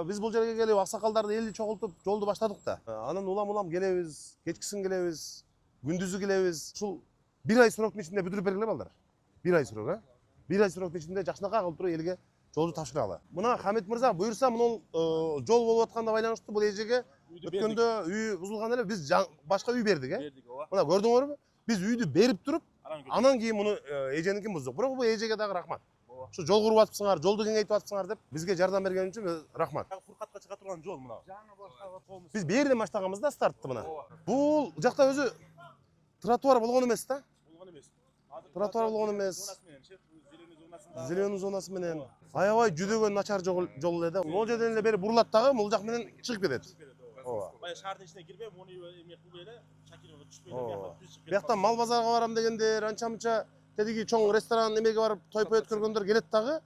Биз бул жерге келип аксакалдарды элди чогултуп жолду баштадык да. Анан улам келебиз, кечкисин келебиз, күндүзү келебиз. Ушул 1 ай сроктун ичинде бүтүрүп бергиле балдар. 1 ай срок, 1 ай сроктун ичинде жакшынакай кылып туруп элге жолду тапшыралы. Мына Хамит мырза буюрса, мына жол болуп атканда байланыштуу бул эжеге өткөндө үй бузулган эле биз башка үй бердик, Мына көрдүңөрбү? Биз үйдү берип туруп, анан кийин муну эженикин буздук. Бирок бул эжеге дагы рахмат. Şu жол куруп атыпсыңар, жолду кеңейтип атыпсыңар деп бизге жардам берген үчүн рахмат. Фуркатка чыга турган жол мына. Биз берден баштаганбыз да стартты мына. Бул жакта өзү тротуар болгон эмес да? Болгон эмес. Тротуар болгон эмес. Зеленый зонасы менен аябай жүдөгөн начар жол эле да. Могул жерден эле бери бурулат дагы, бул жак менен чыгып кетет. Ооба. Бая шаардын ичине кирбей, муну эме кылбай эле, Шакировго түшпөй эле түз чыгып. Биякта мал базарга барам дегендер, анча-мынча тедиги чоң ресторан немеге барып той-пой өткөргөндөр келет дагы.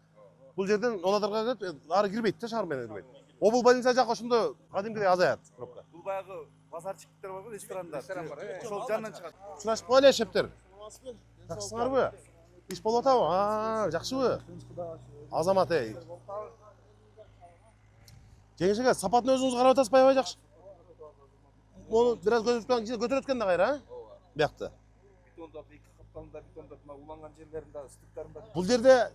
Бул жерден Онадарга келет, ары кирбейт да, шаар менен кирбейт. Обул больница жак ошондо кадимкидей азаят пробка. Бул баягы базарчиктер бар го, ресторандар. Ошол жанынан чыгат. Сурашып коелу шептер. Жакшысыңарбы? Иш болуп атабы? Жакшыбы? Азамат эй. Жеңишеге сапатын өзүңүз карап атасыз аябай жакшы. Мону бир аз көтөрөт экен да кайра, биякта. Бетондоп, эки капталында бетондоп, уланган жерлеринде, стыктарында. Бул жерде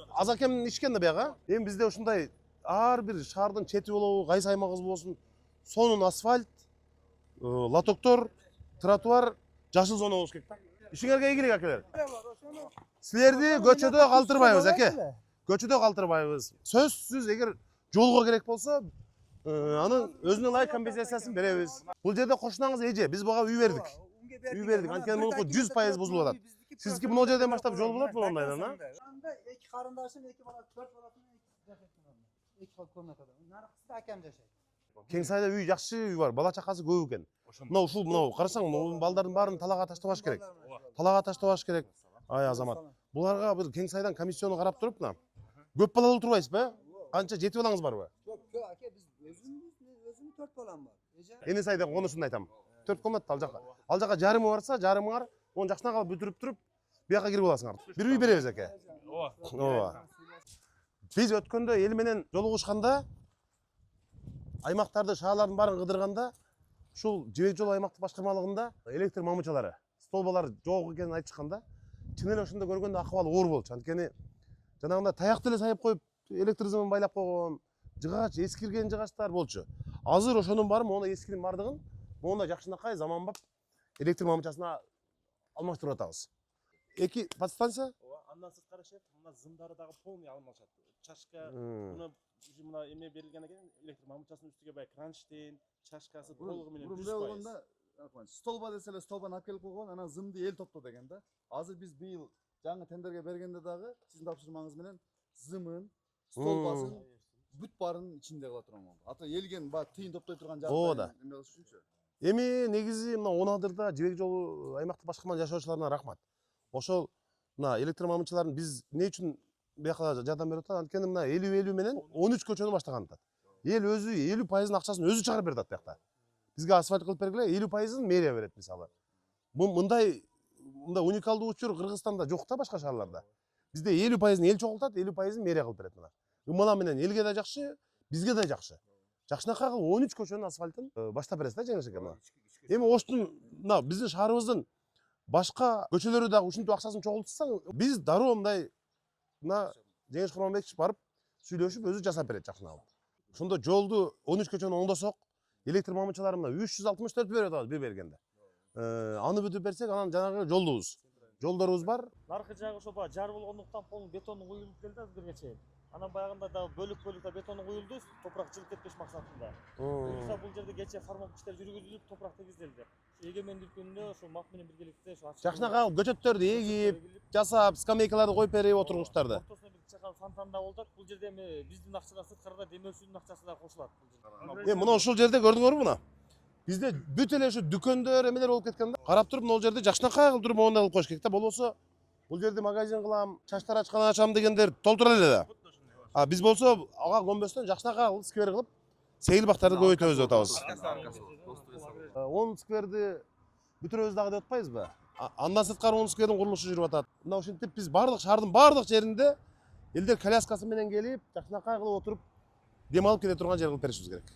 аз акем ишкен да бияга. Эми бизде ушундай ар бир шаардын чети болобу, кайсы аймагыбыз болсун, сонун асфальт, лотоктор, тротуар, жашыл зона болуш керек да. Ишиңерге ийгилик акелер. Силерди көчөдө калтырбайбыз, аке. Көчөдө калтырбайбыз. Сөзсүз эгер жолго керек болсо, анын өзүнө ылайык компенсациясын беребиз. Бул жерде кошунаңыз эже, биз буга үй бердик. Үй бердик. Анткени мунуку 100% бузулуп атат. Сиздики могул жерден баштап жол болот му ондайдан, а? Анда эки карындашым, эки бала, 4 баласын эки комнатада. Нарыксыз акам жашайт. Кең сайда үй, жакшы үй бар, бала чакасы көп экен. Мына карасаң, балдардын баарын талаага таштабаш керек. Талаага таштабаш керек. Ай Азамат. Буларга бир кең сайдан комиссияны карап туруп, мына көп балалуу турбайсызбы? Канча жети балаңыз барбы? Жок, аке, биз өзүм 4 балам бар. Эне сайда конусун айтам. 4 комната ал жака. Ал жака жарымы барса, жарымыңар оны жакшына калып бүтүрүп туруп, бияка кирип аласыңар. Бир үй беребиз аке. Ооба. Биз өткөндө эл менен жолугушканда, аймактарды, шаарлардын баарын кыдырганда, ушул жибек жол аймактык башкармалыгында электр мамычалары, столбалар жок экенин айтышканда, чын эле ошондо көргөндө акыбалы оор болчу. Анткени жанагындай таякты эле сайып коюп, электр зымын байлап койгон, жыгач, эскирген жыгачтар болчу. Азыр ошонун баары мону эскирин бардыгын, моундай жакшынакай заманбап электр мамычасына алмаштырып атабыз. 2 подстанция? Андан сырткары шеф, мына зымдары дагы полный алмашат. Чашка, мына эме берилген экен, электр мамычасынын үстүгө бай кранштейн, чашкасы толугу менен 100%. Столба десе эле столбаны алып келип койгон, анан зымды эл топтоо деген да. Азыр биз быйыл жаңы тендерге бергенде дагы сиздин тапшырмаңыз менен зымын, столбасын бүт барын ичинде кыла турган. Ата элген баягы тыйын топтой турган жагы эме болуш үчүнчү. Эми негизи мына Онадырда жибек жолу аймактык башкарманын жашоочуларына рахмат. Ошол мына электр мамычаларын биз эмне үчүн бияка жардам берип атат? Анткени мына 50-50 менен 13 көчөнү баштаган атат. Эл өзү 50% акчасын өзү чыгарып берди атат биякта. Бизге асфальт кылып бергиле, 50%ын мэрия берет мисалы. Бул мындай уникалдуу учур Кыргызстанда жок да, башка шаарларда. Бизде 50%ын эл чогултат, 50%ын мэрия кылып берет мына. Ымала менен элге да жакшы, бизге да жакшы. Жакшынакай кылып 13 көчөнүн асфальтын баштап бересиз да жеңишеке мына. Эми оштун мына биздин шаарыбыздын башка көчөлөрү дагы ушинтип акчасын чогултсаң, биз дароо мындай мына Жеңиш Курманбекович барып сүйлөшүп өзү жасап берет жакшынакай. Ошондо жолду 13 көчөнү оңдосок, электр мамычаларын 364 берип атабыз бир бергенде. Аны бүтүп берсек, анан жанагы жолдорубуз бар. Наркы жагы ошо баягы жар болгондуктан полный бетону куюлуп келди азыркыга чейин. Анан баягында дагы бөлүк-бөлүк бетону куюлду, топурак жылып кетпеш максатында. Бул жерде кече формалдык иштер жүргүзүлүп, топурак тегизделди. Эгемендүүлүкүндө ошо МАК менен биргеликте ошо жакшынакай көчөттөрдү эгип, жасап, скамейкаларды коюп берип отургучтарды. Ортосуна бир чакан фонтан да болдук. Бул жерде эми биздин акчадан сырткарда демөө суунун акчасы да кошулат бул жерде. Мына ошол жерде көрдүңөрбү мына? Бизде бүт эле ушу дүкөндөр эмелер болуп кеткен да. Карап туруп, могул жерде жакшынакай кылып туруп моундай кылып коюш керек да. Болбосо бул жерде магазин кылам, чачтар ачкан ачам дегендер толтура эле да. Биз болсо ага көнбөстөн жакшынакай кылып сквер кылып, сейилбактарды көбөйтөбүз деп атабыз. 10 скверди бүтүрөбүз дагы деп атпайбызбы? Андан сырткары 10 сквердин курулушу жүрүп атат. Мына ушинтип биз бардык шаардын бардык жеринде элдер коляскасы менен келип, жакшынакай кылып отуруп дем алып кете турган жер кылып беришибиз керек.